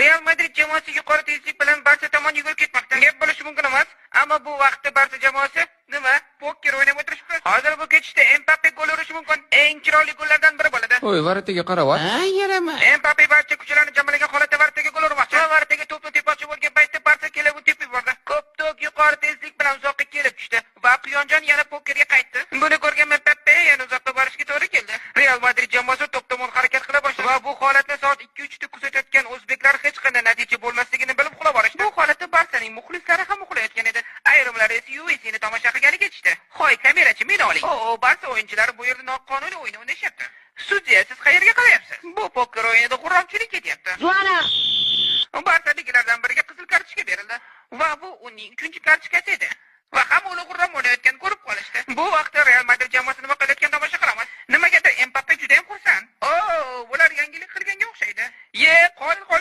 Real Madrid jamoasi yuqori tezlik bilan Barsa tomon yugurib ketmoqda. Gap bo'lishi mumkin emas, ammo bu vaqtda Barsa jamoasi nima? Poker o'ynab o'tirishibdi. Hozir bu ketishda Mbappe gol urishi mumkin. Eng chiroyli gollardan biri bo'ladi. Voy, varataga qarab. Yarama. Mbappe barcha kuchlarini jamlagan holatda varataga gol urmoqchi. Va varataga to'pni tepoqchi bo'lgan paytda Barsa kelib tepib yubordi. Ko'p to'p yuqori tezlik bilan uzoqqa kelib tushdi va Quyonjon yana pokerga qaytdi. Buni ko'rgan Mbappe yana uzoqqa borishga to'g'ri keldi. Real Madrid jamoasi to'p tomon harakat qila boshladi va bu holatni soat 2-3 da kuzatayotgan o'zbeklar hech qanday natija bo'lmasligini bilib uxlab olishdi. Bu holatda Barsaning muxlislari ham uxlayotgan edi. Ayrimlar esa UFC'ni tomosha qilgani ketishdi. Hoy, kamerachi, meni oling. Barsa o'yinchilari bu yerda noqonuniy o'yin o'ynashyapti. Sudya, siz qayerga qarayapsiz? Bu poker o'yinida g'urramchilik ketyapti. Zuana. Barsaliklardan biriga qizil kartochka berildi va bu uning 3-chi kartochkasi edi.